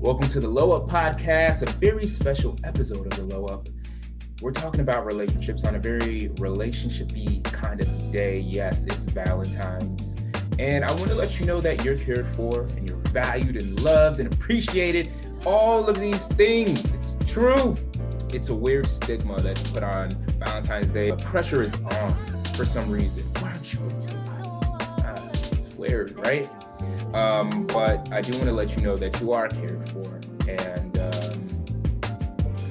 Welcome to the Low Up Podcast, a very special episode of the Low Up. We're talking about relationships on a very relationship-y kind of day. Yes, it's Valentine's. And I want to let you know that you're cared for and you're valued and loved and appreciated. All of these things. It's true. It's a weird stigma that's put on Valentine's Day. The pressure is on for some reason. Why aren't you with somebody? It's weird, right? But I do want to let you know that you are cared for, and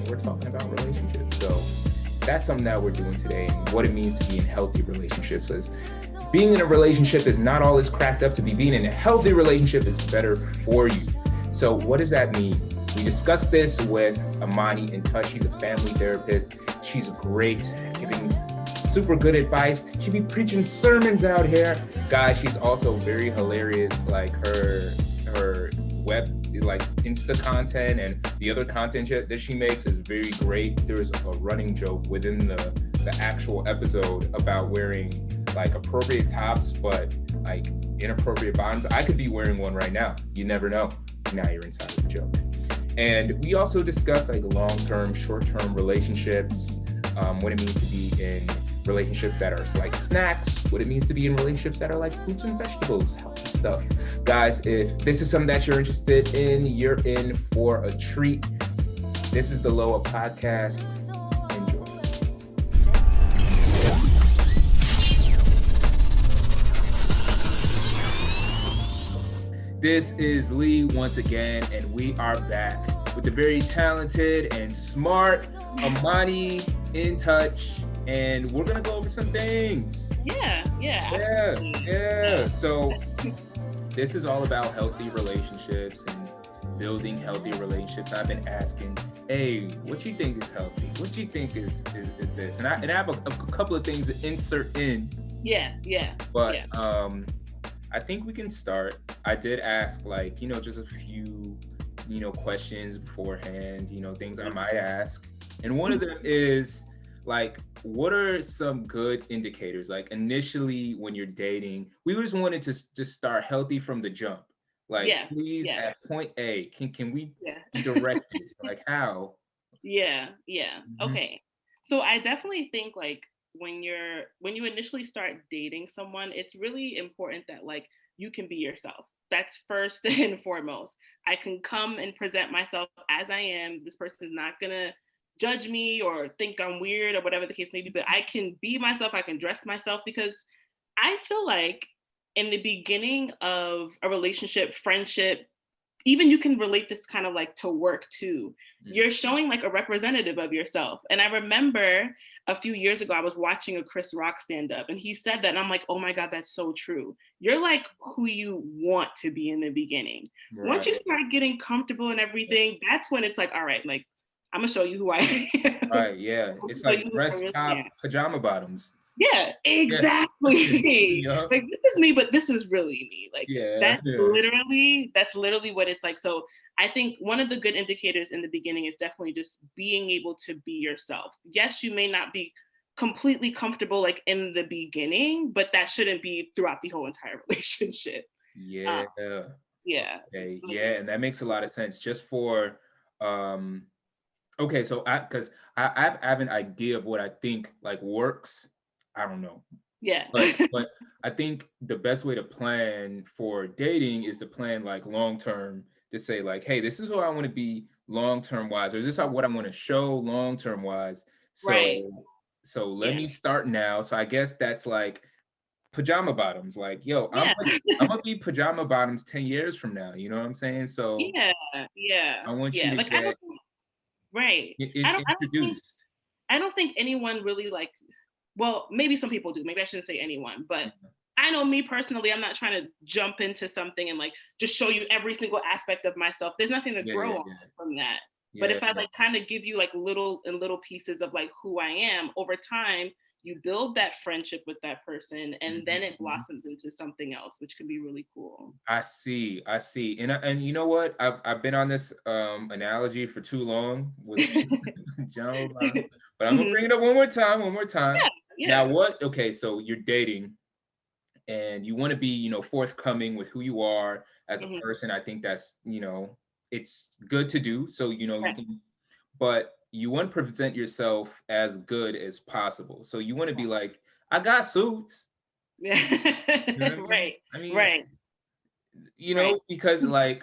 we're talking about relationships. So that's something that we're doing today, and what it means to be in healthy relationships. Is being in a relationship is not all it's cracked up to be. Being in a healthy relationship is better for you. So what does that mean? We discussed this with Imani Intouch. She's a family therapist. She's great at giving super good advice. She be preaching sermons out here. Guys, she's also very hilarious. Like her web, like Insta content and the other content that she makes is very great. There's a running joke within the actual episode about wearing like appropriate tops, but like inappropriate bottoms. I could be wearing one right now. You never know. Now you're inside of the joke. And we also discuss like long-term, short-term relationships, what it means to be in relationships that are like snacks, what it means to be in relationships that are like fruits and vegetables, healthy stuff. Guys, if this is something that you're interested in, you're in for a treat. This is the Low Up Podcast. Enjoy. This is Lee once again, and we are back with the very talented and smart Imani Intouch. And we're gonna go over some things. Yeah. So this is all about healthy relationships and building healthy relationships. I've been asking, hey, what you think is healthy? What you think is this? And I have a couple of things to insert in. But I think we can start. I did ask like, just a few, questions beforehand, things I might ask. And one of them is like, what are some good indicators? Like initially when you're dating, we just wanted to just start healthy from the jump. Like, please at point A, can we be directed? Like how? Mm-hmm. Okay. So I definitely think like when you initially start dating someone, it's really important that like you can be yourself. That's first and foremost. I can come and present myself as I am. This person is not gonna judge me or think I'm weird or whatever the case may be, but I can be myself, I can dress myself, because I feel like in the beginning of a relationship, friendship, even you can relate this kind of like to work too. You're showing like a representative of yourself. And I remember a few years ago, I was watching a Chris Rock stand up and he said that, and I'm like, oh my God, that's so true. You're like who you want to be in the beginning. Right. Once you start getting comfortable and everything, that's when it's like, all right, like, I'm gonna show you who I am. Right, yeah. It's like dress top, pajama bottoms. Yeah, exactly. Yep. Like this is me, but this is really me. Like that's literally what it's like. So I think one of the good indicators in the beginning is definitely just being able to be yourself. Yes, you may not be completely comfortable like in the beginning, but that shouldn't be throughout the whole entire relationship. Yeah. Okay. Yeah, and that makes a lot of sense. Just for okay, so I have an idea of what I think like works. I don't know. Yeah. But I think the best way to plan for dating is to plan like long term, to say like, hey, this is who I want to be long term wise, or this is what I want to show long term wise. So let me start now. So I guess that's like pajama bottoms. Like, yo, I'm gonna be pajama bottoms 10 years from now. You know what I'm saying? So I want you to like, get introduced. I don't think anyone really like. Well, maybe some people do. Maybe I shouldn't say anyone, but I know me personally, I'm not trying to jump into something and like just show you every single aspect of myself. There's nothing to grow on from that. But if I like kind of give you like little pieces of like who I am over time, you build that friendship with that person, and then it blossoms into something else, which can be really cool. I see. And you know what? I've been on this analogy for too long with John, but I'm gonna bring it up one more time. Now what? Okay, so you're dating and you want to be, forthcoming with who you are as a person. I think that's, it's good to do. So, you Right. can, but you want to present yourself as good as possible. So you want to be like, I got suits. Yeah. You know what I mean? Right. I mean, Right. Right. because like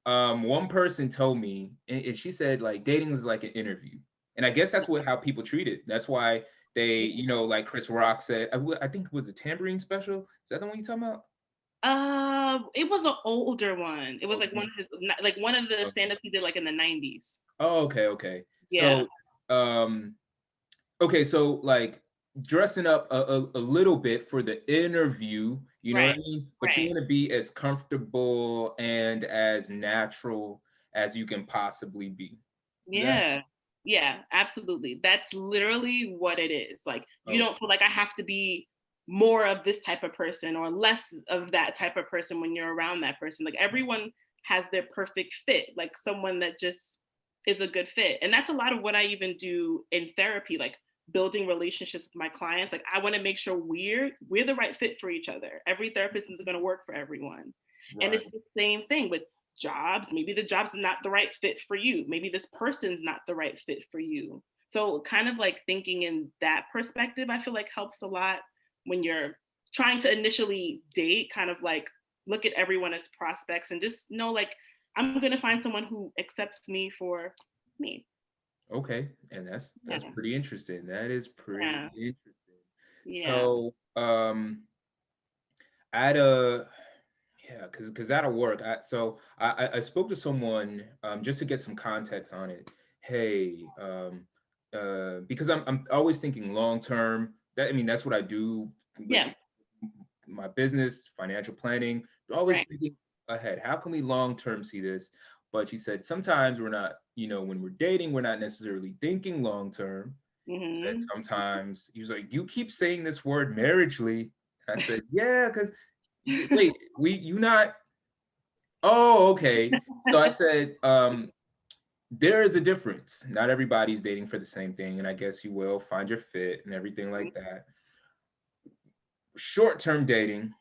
one person told me, and she said like dating was like an interview. And I guess that's what how people treat it. That's why they, like Chris Rock said, I think it was a tambourine special. Is that the one you talking about? It was an older one. It was like Okay. one of the stand-ups he did like in the 90s. Oh, okay, okay. Yeah. So, um, okay, so like dressing up a little bit for the interview, you know what I Right. mean? But you Right. want to be as comfortable and as natural as you can possibly be. Is that Yeah. Yeah, absolutely. That's literally what it is. Like, you oh, don't feel like I have to be more of this type of person or less of that type of person when you're around that person. Like, everyone has their perfect fit, like someone that just is a good fit. And that's a lot of what I even do in therapy, like building relationships with my clients. Like, I want to make sure we're the right fit for each other. Every therapist isn't going to work for everyone. And right? it's the same thing with jobs. Maybe the job's not the right fit for you. Maybe this person's not the right fit for you. So kind of like thinking in that perspective, I feel like helps a lot when you're trying to initially date, kind of like look at everyone as prospects and just know like I'm gonna find someone who accepts me for me. Okay, and that's Yeah. pretty interesting. That is pretty Yeah. interesting. Yeah. So, at a yeah, because that'll work. I spoke to someone just to get some context on it. Hey, because I'm always thinking long term. That I mean that's what I do with Yeah. my business, financial planning. Always Right. thinking ahead. How can we long term see this? But she said sometimes we're not. When we're dating, we're not necessarily thinking long term. That Hmm. sometimes he's like, you keep saying this word marriagely. And I said, yeah, because wait, you not oh, okay. So I said, there is a difference. Not everybody's dating for the same thing, and I guess you will find your fit and everything like that. Short-term dating,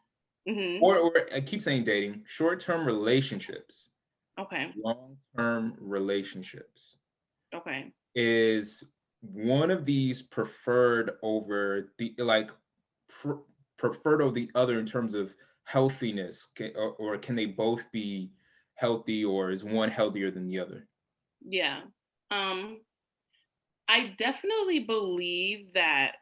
Hmm. or I keep saying dating, short-term relationships, Okay. long-term relationships Okay. is one of these preferred over the like pr- preferred over the other in terms of healthiness, or can they both be healthy, or is one healthier than the other? Yeah. Um, I definitely believe that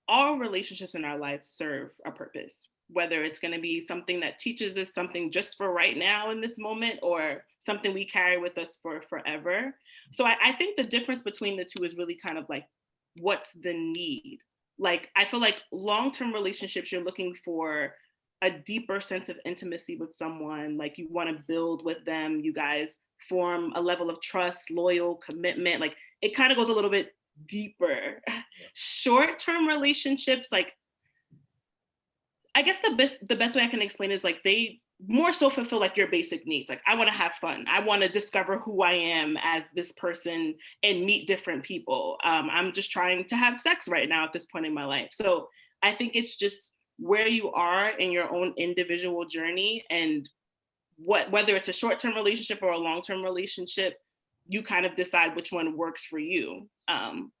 all relationships in our life serve a purpose, whether it's going to be something that teaches us something just for right now in this moment or something we carry with us for forever. So I think the difference between the two is really kind of like what's the need. Like, I feel like long term relationships, you're looking for a deeper sense of intimacy with someone. Like, you want to build with them, you guys form a level of trust, loyal commitment. Like, it kind of goes a little bit deeper. Short-term relationships, like, I guess the best way I can explain it is like they more so fulfill like your basic needs. Like, I want to have fun. I want to discover who I am as this person and meet different people. I'm just trying to have sex right now at this point in my life. So I think it's just where you are in your own individual journey, and whether it's a short-term relationship or a long-term relationship, you kind of decide which one works for you. And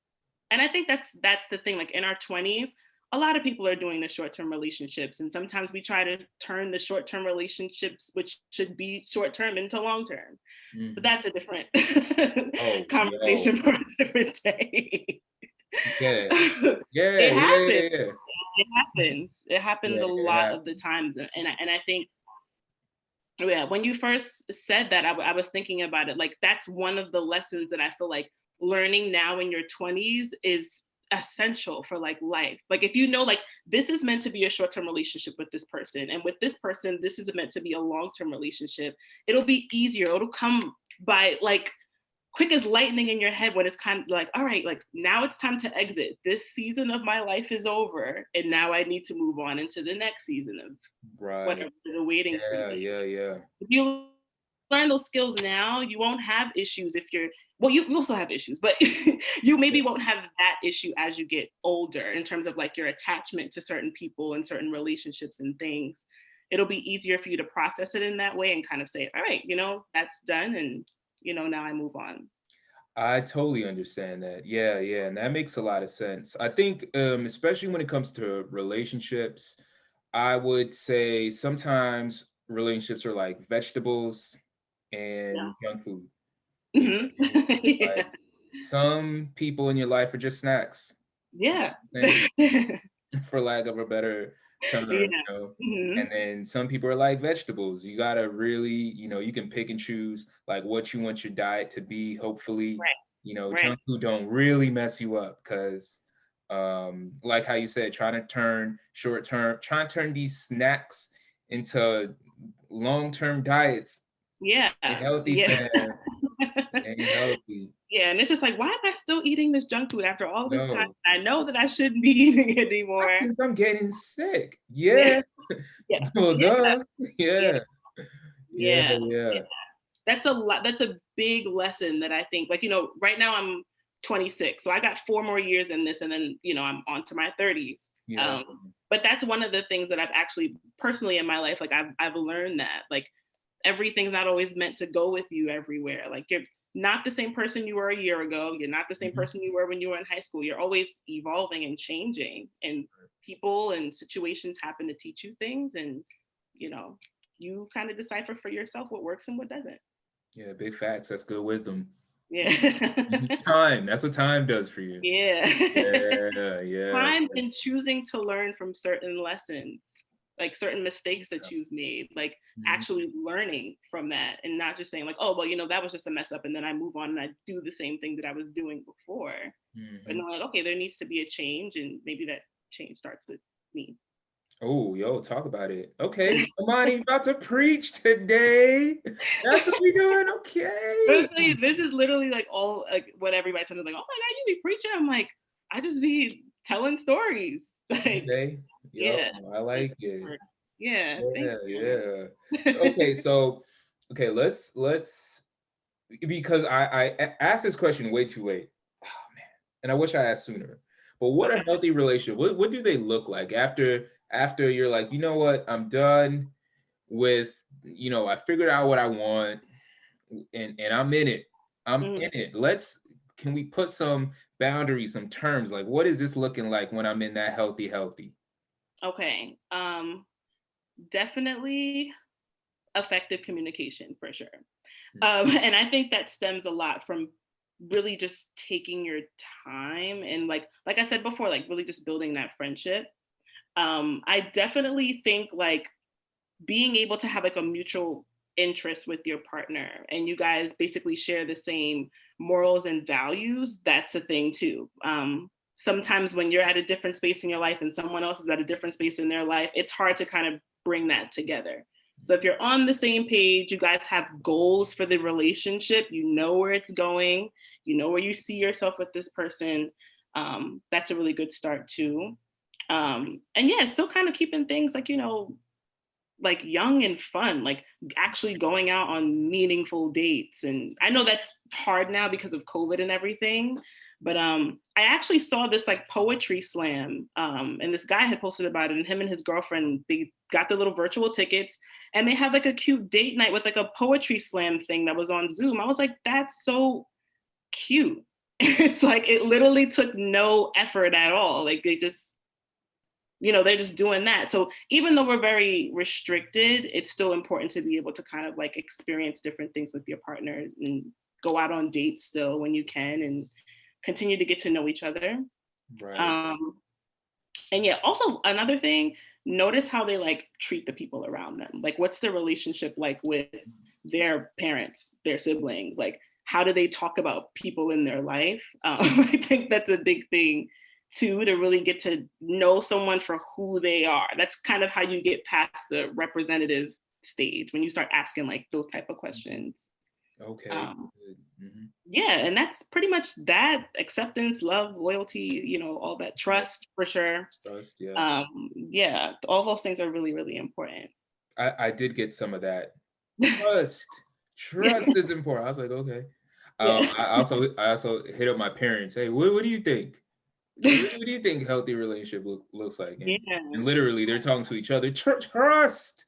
I think that's the thing. Like, in our 20s, a lot of people are doing the short-term relationships, and sometimes we try to turn the short-term relationships, which should be short-term, into long-term. But Mhm. that's a different Oh, yo, conversation for a different day. yeah, yeah, It yeah, happens. yeah, yeah, It happens. It happens yeah. a It lot of the happens. times, and I think, yeah, when you first said that, I was thinking about it. Like, that's one of the lessons that I feel like learning now in your 20s is essential for like life. Like, if you know, like, this is meant to be a short-term relationship with this person, and with this person, this is meant to be a long-term relationship, it'll be easier. It'll come by like quick as lightning in your head when it's kind of like, all right, like, now it's time to exit. This season of my life is over, and now I need to move on into the next season of Right. whatever is awaiting for Yeah, me. yeah, yeah. If you learn those skills now, you won't have issues if you're, well, you also have issues, but you Yeah. maybe won't have that issue as you get older in terms of like your attachment to certain people and certain relationships and things. it'll be easier for you to process it in that way and kind of say, all right, that's done. And, now I move on. I totally understand that. Yeah, yeah, and that makes a lot of sense. I think, especially when it comes to relationships, I would say sometimes relationships are like vegetables Yeah. and junk food. You know Hmm. what I mean? Yeah. Like some people in your life are just snacks. You know Yeah. what I'm saying? For lack of a better term, Yeah. Hmm. and then some people are like vegetables. You gotta really, you can pick and choose like what you want your diet to be. Hopefully, Right. Right. junk food don't really mess you up because, like how you said, trying to turn these snacks into long-term diets Yeah. ain't healthy, Yeah. fam. Ain't healthy. Yeah. And it's just like, why am I still eating this junk food after all this time? No, I know that I shouldn't be eating it I anymore. think I'm getting sick. Yeah. Yeah. Yeah. Well, Yeah. duh. Yeah. Yeah. Yeah. Yeah. Yeah. That's a lot. That's a big lesson that I think, like, right now I'm 26. So I got 4 more years in this, and then, I'm on to my 30s. Yeah. Um, but that's one of the things that I've actually personally in my life, like I've learned that like everything's not always meant to go with you everywhere. Like you're not the same person you were a year ago. You're not the same Mhm. person you were when you were in high school. You're always evolving and changing. And people and situations happen to teach you things, and you know, you kind of decipher for yourself what works and what doesn't. Yeah. Big facts. That's good wisdom. Yeah. Mhm. Time. That's what time does for you. Yeah. Yeah. Yeah. Time and choosing to learn from certain lessons, like certain mistakes that Yeah. you've made, like Mhm. actually learning from that and not just saying like, oh, well, that was just a mess up and then I move on and I do the same thing that I was doing before. But Mhm. no, like, okay, there needs to be a change and maybe that change starts with me. Oh, yo, talk about it. Okay, Imani about to preach today. That's what we doing. Okay. Literally, this is literally like all like what everybody tells me, like, oh my God, you be preaching. I'm like, I just be telling stories. Like, Okay. Yo, yeah. I Thank like you it. yeah, thank Yeah, you. yeah. Okay, let's because I asked this question way too late. Oh man, and I wish I asked sooner. But what a Okay. healthy relationship? What do they look like after you're like, you know what, I'm done with, I figured out what I want, and I'm in it. I'm Mhm. in it. Can we put some boundaries, some terms? Like, what is this looking like when I'm in that healthy? Okay. Definitely effective communication for sure. And I think that stems a lot from really just taking your time and like I said before, like really just building that friendship. I definitely think like being able to have like a mutual interest with your partner and you guys basically share the same morals and values, that's a thing too. Sometimes when you're at a different space in your life and someone else is at a different space in their life, it's hard to kind of bring that together. So if you're on the same page, you guys have goals for the relationship, you know where it's going, you know where you see yourself with this person, that's a really good start too. And yeah, still kind of keeping things like, like young and fun, like actually going out on meaningful dates. And I know that's hard now because of COVID and everything. But I actually saw this like poetry slam, and this guy had posted about it. And him and his girlfriend, they got the little virtual tickets, and they had like a cute date night with like a poetry slam thing that was on Zoom. I was like, that's so cute. It's like it literally took no effort at all. Like they just they're just doing that. So even though we're very restricted, it's still important to be able to kind of like experience different things with your partners and go out on dates still when you can and continue to get to know each other. Right. Um, and yeah, also another thing, notice how they like treat the people around them. Like, what's their relationship like with their parents, their siblings? Like, how do they talk about people in their life? I think that's a big thing too, to really get to know someone for who they are. That's kind of how you get past the representative stage when you start asking like those type of questions. Okay. Um, Good. Mhm. yeah, and that's pretty much that. Acceptance, love, loyalty, all that, Yeah. trust for sure. Trust. Yeah. Yeah, all those things are really, really important. I did get some of that. Trust. Trust is important. I was like, okay. Yeah. I also hit up my parents. Hey, what do you think? What do you think healthy relationship looks like? And Yeah. literally, they're talking to each other. Trust.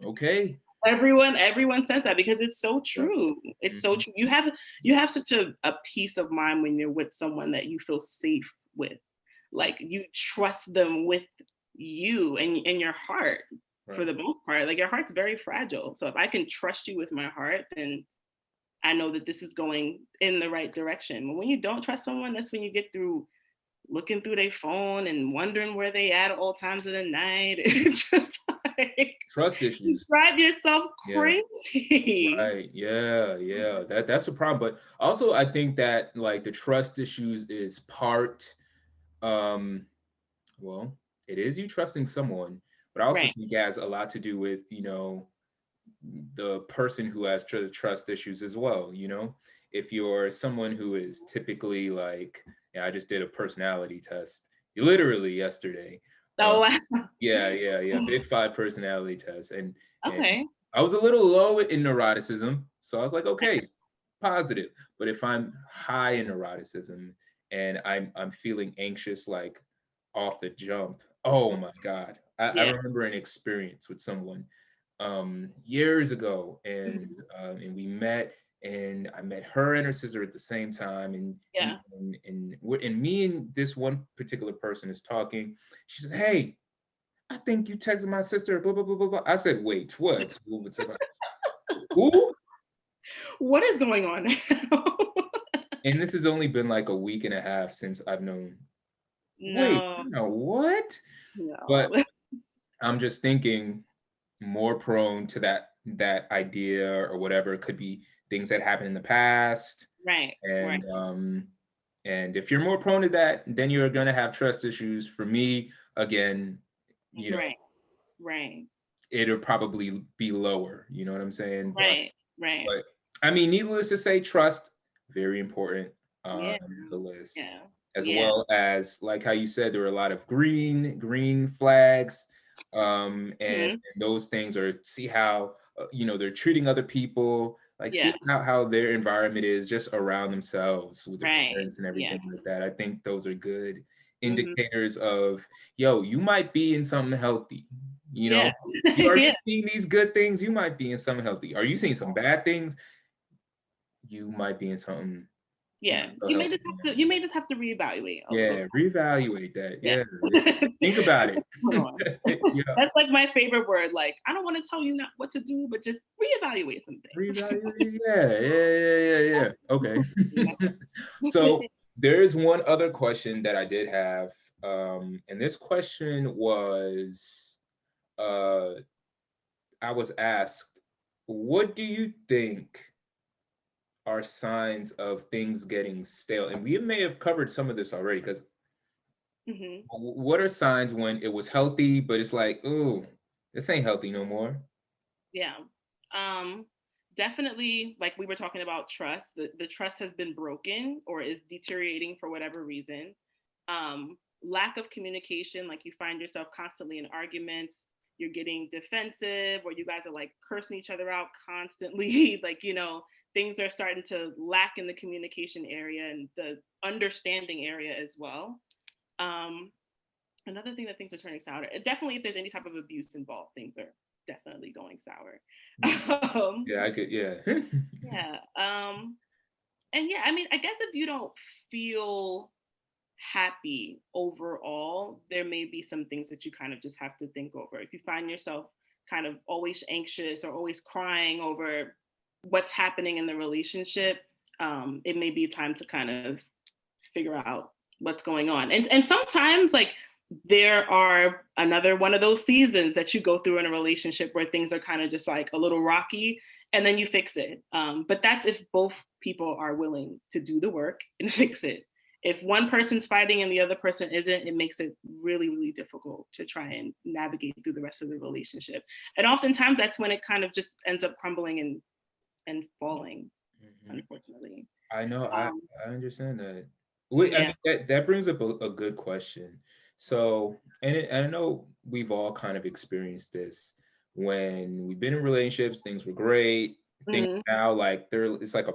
Okay. Everyone says that because it's so Yeah. true. It's so Hmm. true. You have such a peace of mind when you're with someone that you feel safe with. Like you trust them with you and your heart for Right. the most part. Like your heart's very fragile. So if I can trust you with my heart, then I know that this is going in the right direction. But when you don't trust someone, that's when you get through looking through their phone and wondering where they at all times of the night. It's just like Trust you issues. drive yourself Yeah. crazy. Right. Yeah. Yeah. That's a problem. But also, I think that like the trust issues is part. Um. Well, it is you trusting someone, but I also Right. think it has a lot to do with the person who has trust issues as well. If you're someone who is typically like, yeah, I just did a personality test literally yesterday. Oh, um, wow. yeah, big five personality test, and Okay. I was a little low in neuroticism, so I was like, okay, positive. But if I'm high in neuroticism and I'm feeling anxious like off the jump, oh my God. I Yeah. remember an experience with someone years ago, and Mhm. and we met, and I met her and her sister at the same time, Yeah. and me and this one particular person is talking. She says, "Hey, I think you texted my sister." Blah blah blah blah blah. I said, "Wait, what? Who?" What is going on now? And this has only been like a week and a half since I've known. Wait, No, no, what? no. But I'm just thinking more prone to that idea or whatever. It could be things that happened in the past, Right, right, and if you're more prone to that, then you're gonna have trust issues. For me, again, you know, right, right, it'll probably be lower. You know what I'm saying? But right, right. but I mean, needless to say, trust very important on Yeah, the list, yeah, as yeah. well as like how you said, there are a lot of green flags, and Mhm. those things are see how they're treating other people, like see Yeah, how their environment is just around themselves with their right. parents and Yeah. everything like that. I think those are good Mhm. indicators of, yo, you might be in something healthy. You know, Yeah. are you Yeah. seeing these good things? You might be in something healthy. Are you seeing some bad things? You might be in something not Yeah. so You may healthy. just have to you may just have to reevaluate a little. Yeah, reevaluate that. Yeah. Yeah, think about See it. what's going on. Yeah, That's like my favorite word. Like, I don't want to tell you not what to do, but just reevaluate some things. reevaluate. Yeah. Okay. Yeah. So there's one other question that I did have, and this question was, uh, I was asked, what do you think are signs of things getting stale? And we may have covered some of this already, because Mhm. what are signs when it was healthy, but it's like, ooh, this ain't healthy no more? Yeah. Um, Definitely, like we were talking about trust, the trust has been broken or is deteriorating for whatever reason. Lack of communication, like you find yourself constantly in arguments, you're getting defensive, or you guys are like cursing each other out constantly. Like, things are starting to lack in the communication area and the understanding area as well. Um, Another thing that things are turning sour. Definitely, if there's any type of abuse involved, things are definitely going sour. Mm. um, Yeah, I could. Yeah. yeah. And yeah, I mean, I guess if you don't feel happy overall, there may be some things that you kind of just have to think over. If you find yourself kind of always anxious or always crying over what's happening in the relationship, it may be time to kind of figure out what's going on. And sometimes like there are another one of those seasons that you go through in a relationship where things are kind of just like a little rocky and then you fix it. But that's if both people are willing to do the work and fix it. If one person's fighting and the other person isn't, it makes it really, really difficult to try and navigate through the rest of the relationship. And oftentimes that's when it kind of just ends up crumbling and falling, Mhm. unfortunately. I know. Um, I understand that. Wait, I yeah. mean that brings up a good question. So, and I know we've all kind of experienced this when we've been in relationships. Things were great. Things Mhm. now like it's like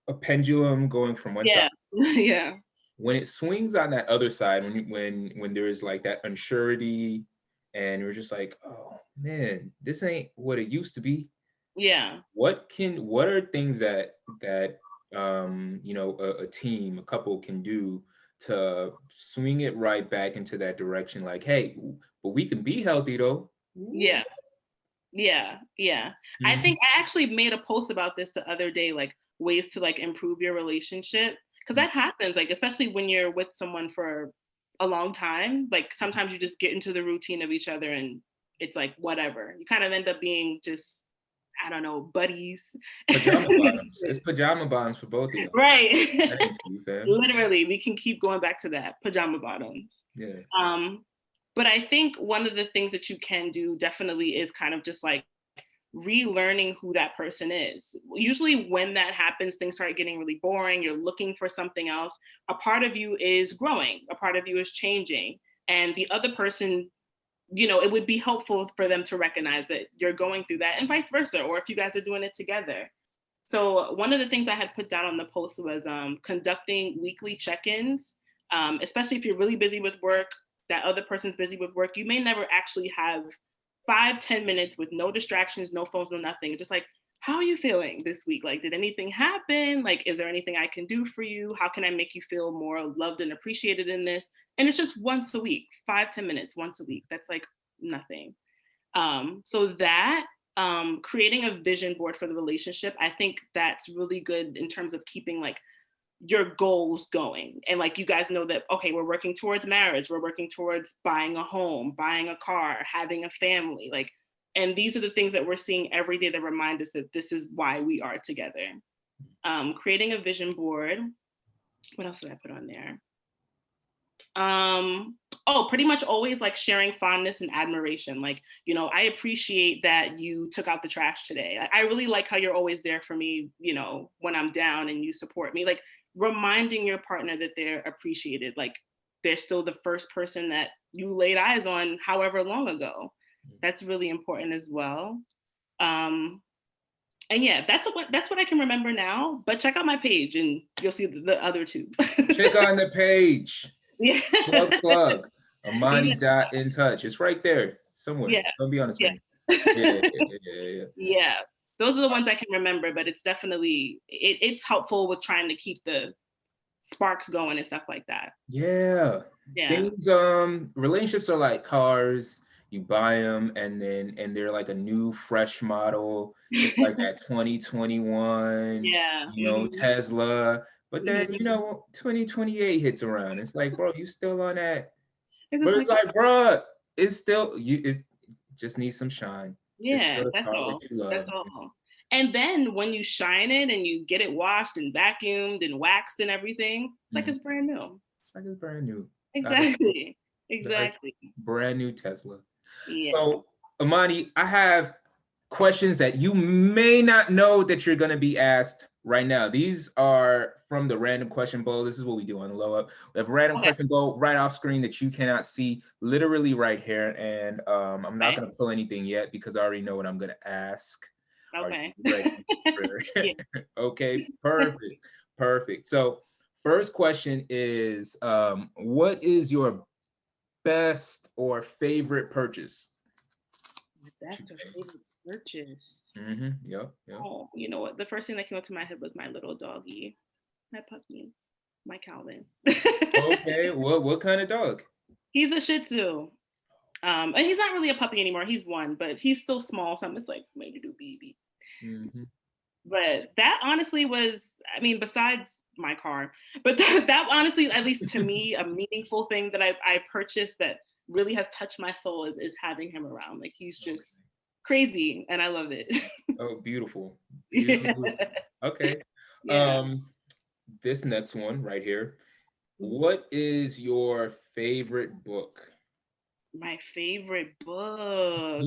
a pendulum going from one side. Yeah. Yeah. when it swings on that other side, when there is like that unsurety, and we're just like, oh man, this ain't what it used to be. Yeah. What are things that a team, a couple can do to swing it right back into that direction? Like, hey, but we can be healthy though. Yeah. Yeah. Yeah. I Mhm. think I actually made a post about this the other day, like ways to like improve your relationship. Cause that happens, like, especially when you're with someone for a long time. Like sometimes you just get into the routine of each other and it's like whatever. You kind of end up being just, I don't know, buddies. Pajama bottoms. It's pajama bottoms for both of y'all. Right. That ain't you, fam. Literally, we can keep going back to that, pajama bottoms. Yeah. But I think one of the things that you can do definitely is kind of just like relearning who that person is. Usually when that happens, things start getting really boring. You're looking for something else. A part of you is growing, a part of you is changing. And the other person, it would be helpful for them to recognize that you're going through that and vice versa, or if you guys are doing it together. So one of the things I had put down on the post was conducting weekly check-ins, especially if you're really busy with work, that other person's busy with work. You may never actually have 5-10 minutes with no distractions, no phones, no nothing. Just like, how are you feeling this week? Like, did anything happen? Like, is there anything I can do for you? How can I make you feel more loved and appreciated in this? And it's just once a week, 5-10 minutes once a week. That's like nothing. So that creating a vision board for the relationship, I think that's really good in terms of keeping like your goals going. And like you guys know that, okay, we're working towards marriage, we're working towards buying a home, buying a car, having a family. Like, and these are the things that we're seeing every day that remind us that this is why we are together. Creating a vision board. What else did I put on there? Pretty much always like sharing fondness and admiration. Like, I appreciate that you took out the trash today. I really like how you're always there for me, when I'm down and you support me. Like reminding your partner that they're appreciated, like they're still the first person that you laid eyes on however long ago. That's really important as well. And yeah, that's what I can remember now. But check out my page and you'll see the other two. Check on the page. Yeah. Plug. Imani Intouch. It's right there somewhere. Yeah. It's gonna be on the screen. Yeah. Yeah. Those are the ones I can remember, but it's definitely it's helpful with trying to keep the sparks going and stuff like that. Yeah. Things, relationships are like cars. You buy them and they're like a new fresh model. It's like that 2021, Tesla. But then, 2028 hits around. It's like, bro, you still on that. But it's like, bro, it's still, it just needs some shine. Yeah, that's all. That's all. And then when you shine it and you get it washed and vacuumed and waxed and everything, it's like it's brand new. It's like it's brand new. Exactly. Exactly. Brand new Tesla. Yeah. So, Imani, I have questions that you may not know that you're going to be asked right now. These are from the random question bowl. This is what we do on the Low Up. We have a random question bowl right off screen that you cannot see, literally right here. And I'm not going to pull anything yet because I already know what I'm going to ask. Okay. Okay, perfect. So first question is, what is your best or favorite purchase? Best or favorite purchase? Yep. Oh, you know what? The first thing that came up to my head was my little doggy, my puppy, my Calvin. Okay, what kind of dog? He's a Shih Tzu. And he's not really a puppy anymore. He's one, but he's still small. So I'm just like, maybe do baby. But that honestly was, I mean, besides my car, but that honestly, at least to me, a meaningful thing that I purchased that really has touched my soul is having him around. Like he's just crazy and I love it. Oh, beautiful. Beautiful. Okay. Yeah. This next one right here. What is your favorite book? My favorite book.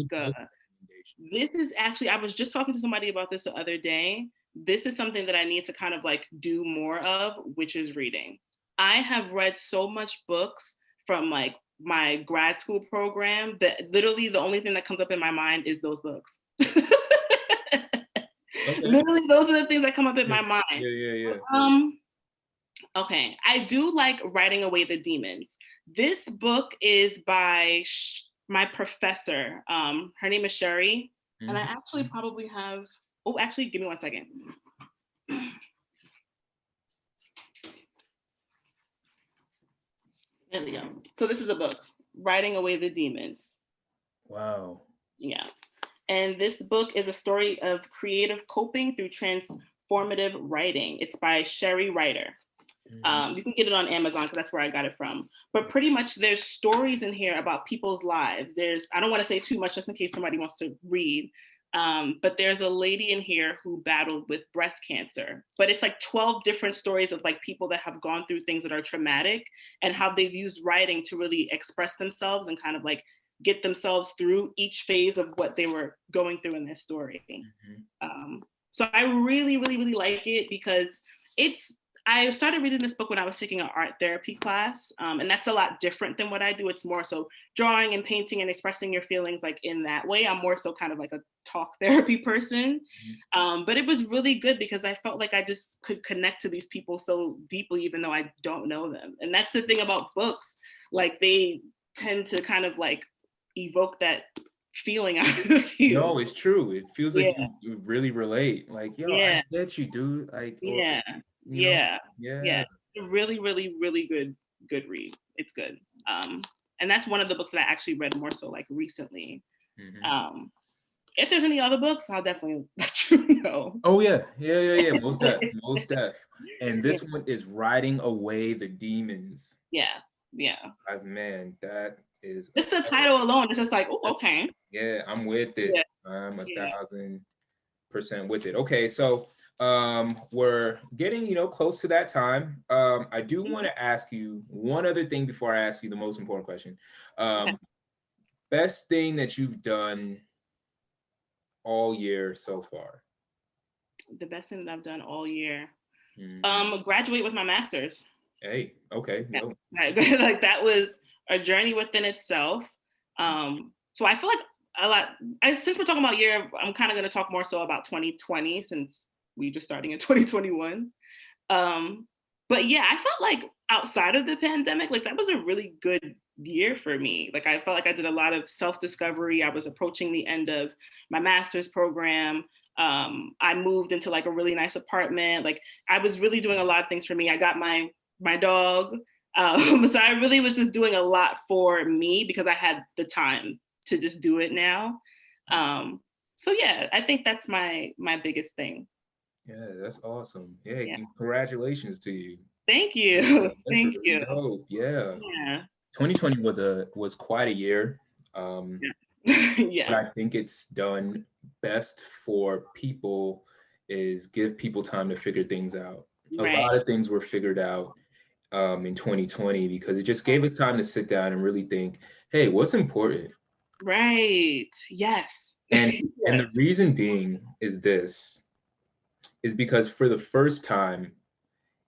This is actually, I was just talking to somebody about this the other day. This is something that I need to kind of like do more of, which is reading. I have read so much books from like my grad school program that literally the only thing that comes up in my mind is those books. Literally, those are the things that come up in my mind. Yeah. Okay, I do like Writing Away the Demons. This book is by my professor. Her name is Sherry, and I Mhm. actually probably have. Oh, actually, give me 1 second. There we go. So this is a book, Writing Away the Demons. Wow. Yeah. And this book is a story of creative coping through transformative writing. It's by Sherry Ryder. Mhm. You can get it on Amazon because that's where I got it from. But pretty much there's stories in here about people's lives. I don't want to say too much just in case somebody wants to read. But there's a lady in here who battled with breast cancer. But it's like 12 different stories of like people that have gone through things that are traumatic and how they've used writing to really express themselves and kind of like get themselves through each phase of what they were going through in their story. Mhm. So I really, really, really like it because I started reading this book when I was taking an art therapy class, and that's a lot different than what I do. It's more so drawing and painting and expressing your feelings like in that way. I'm more so kind of like a talk therapy person, Mhm. but it was really good because I felt like I just could connect to these people so deeply, even though I don't know them. And that's the thing about books, like they tend to kind of like evoke that feeling out of you. No, it's true. It feels like Yeah, you really relate. Like, yo, I yeah. get you, dude. Like, or Yeah, you know, yeah, yeah. yeah. It's a really, really, really good read. It's good. And that's one of the books that I actually read more so like recently. Mhm. Um, if there's any other books, I'll definitely let you know. Oh yeah, yeah, yeah, yeah. Most def, most def. And Yeah, this one is Riding Away the Demons. yeah, yeah. Man, that is a Just the fire. title alone is just like, oh, That's okay. yeah, I'm with it. Yeah, I'm a yeah. 1000% with it. Okay, so we're getting, close to that time. I do want to ask you one other thing before I ask you the most important question. Okay. Um, best thing that you've done all year so far? The best thing that I've done all year. Mhm. Graduate with my master's. Hey, okay, Yeah. yo. Right. Like that was a journey within itself. So I feel like since we're talking about year, I'm kind of going to talk more so about 2020 since we just starting in 2021. Um, but yeah, I felt like outside of the pandemic, like that was a really good year for me. Like I felt like I did a lot of self-discovery. I was approaching the end of my master's program. I moved into like a really nice apartment. Like I was really doing a lot of things for me. I got my dog. So I really was just doing a lot for me because I had the time to just do it now. Um, so yeah, I think that's my biggest thing. Yeah, that's awesome. Yeah, Yeah. congratulations to you. Thank Yeah, you. that's Thank really you. dope. Yeah. Yeah. 2020 was quite a year. Um, Yeah. what Yeah. I think it's done best for people is give people time to figure things out. A Right. lot of things were figured out in 2020 because it just gave us time to sit down and really think, hey, what's important? Right. Yes. And the Yes. reason being is because for the first time,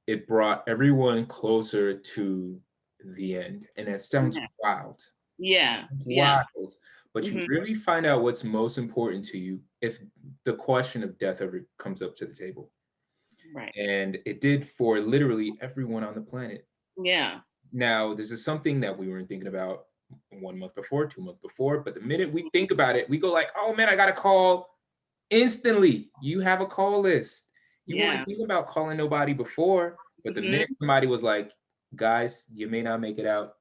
it brought everyone closer to the end. And that sounds Yeah. wild. Yeah. Yeah. Wild. But you Hmm. really find out what's most important to you if the question of death ever comes up to the table. Right. And it did for literally everyone on the planet. Yeah. Now, this is something that we weren't thinking about 1 month before, 2 months before, but the minute we think about it, we go like, oh man, I got a call instantly. You have a call list. You weren't Yeah. thinking about calling nobody before, but the minute Hmm. somebody was like, guys, you may not make it out.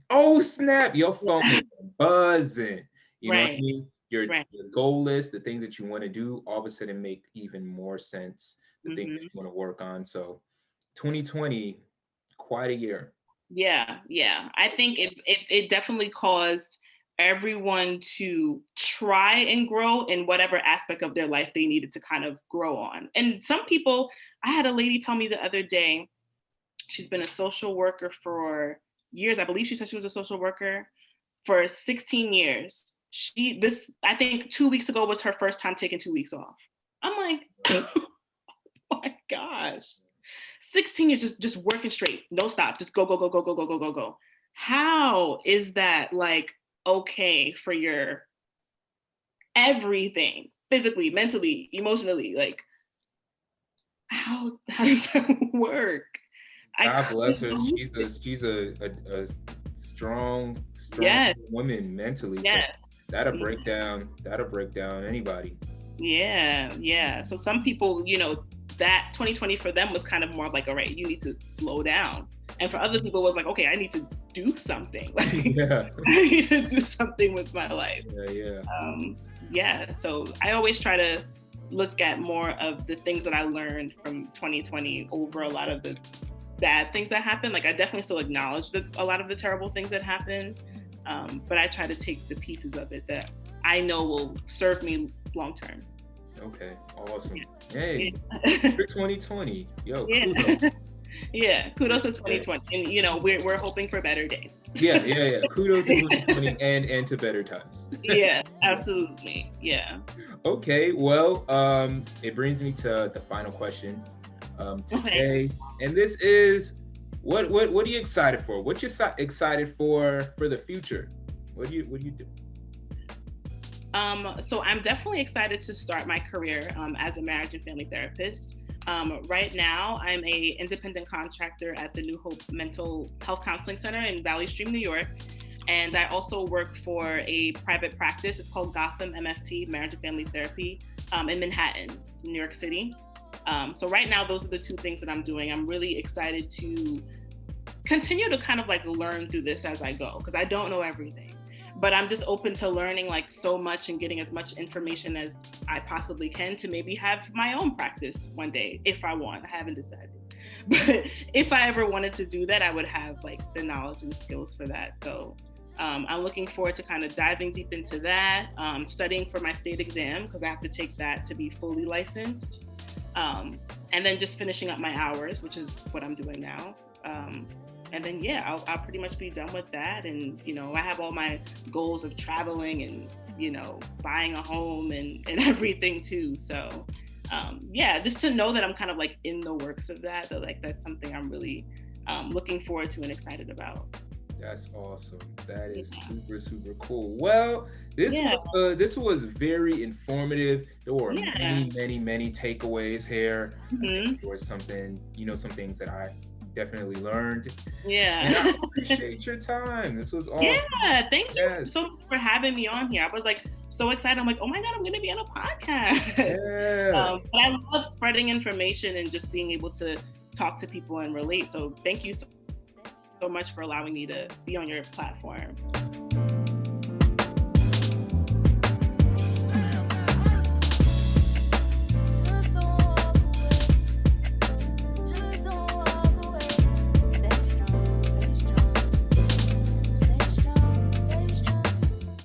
Oh snap, your phone Yeah. is buzzing. You know what I Right. mean? Your, Right. your goal list, the things that you want to do, all of a sudden make even more sense. The things that Hmm. you want to work on. So 2020, quite a year. Yeah. Yeah. I think it definitely caused everyone to try and grow in whatever aspect of their life they needed to kind of grow on. And some people, I had a lady tell me the other day, she's been a social worker for years. I believe she said she was a social worker for 16 years. I think 2 weeks ago was her first time taking 2 weeks off. I'm like, oh my gosh, 16 years just working straight, no stop, just go, go, go, go, go, go, go, go, go. How is that like okay for your everything, physically, mentally, emotionally? Like, how does that work? I God bless couldn't her. believe She's it. a strong Yes, woman mentally, because yes. that'll break down anybody. Yeah, yeah. So some people, that 2020 for them was kind of more of like, all right, you need to slow down. And for other people, it was like, okay, I need to do something. Like, Yeah, I need to do something with my life. yeah, yeah. Yeah. So I always try to look at more of the things that I learned from 2020 over a lot of the bad things that happened. Like, I definitely still acknowledge a lot of the terrible things that happened. But I try to take the pieces of it that I know will serve me long term. Okay, awesome. Hey, Yeah. for 2020, yo, Yeah. kudos. Yeah. Kudos to Yeah, 2020. And we're hoping for better days. yeah, yeah, yeah. Kudos to 2020 and to better times. Yeah, absolutely. Yeah. Okay, well, it brings me to the final question Okay. today, and this is, what are you excited for? What you excited for the future? What do you do? So I'm definitely excited to start my career as a marriage and family therapist. Right now, I'm a independent contractor at the New Hope Mental Health Counseling Center in Valley Stream, New York. And I also work for a private practice. It's called Gotham MFT, Marriage and Family Therapy, in Manhattan, New York City. So right now, those are the two things that I'm doing. I'm really excited to continue to kind of like learn through this as I go, because I don't know everything. But I'm just open to learning like so much and getting as much information as I possibly can to maybe have my own practice one day if I want. I haven't decided. But if I ever wanted to do that, I would have like the knowledge and skills for that. So I'm looking forward to kind of diving deep into that, studying for my state exam because I have to take that to be fully licensed. And then just finishing up my hours, which is what I'm doing now. And then, yeah, I'll pretty much be done with that. And, I have all my goals of traveling and, buying a home and everything too. So, yeah, just to know that I'm kind of like in the works of that, like that's something I'm really looking forward to and excited about. That's awesome. That is super, super cool. Well, this was very informative. There were many, many, many takeaways here. Mm-hmm. There was some things that I definitely learned. Yeah. And I appreciate your time. This was awesome. Yeah, thank you so much for having me on here. I was like so excited. I'm like, oh my God, I'm going to be on a podcast. Yeah. But I love spreading information and just being able to talk to people and relate. So thank you so much for allowing me to be on your platform.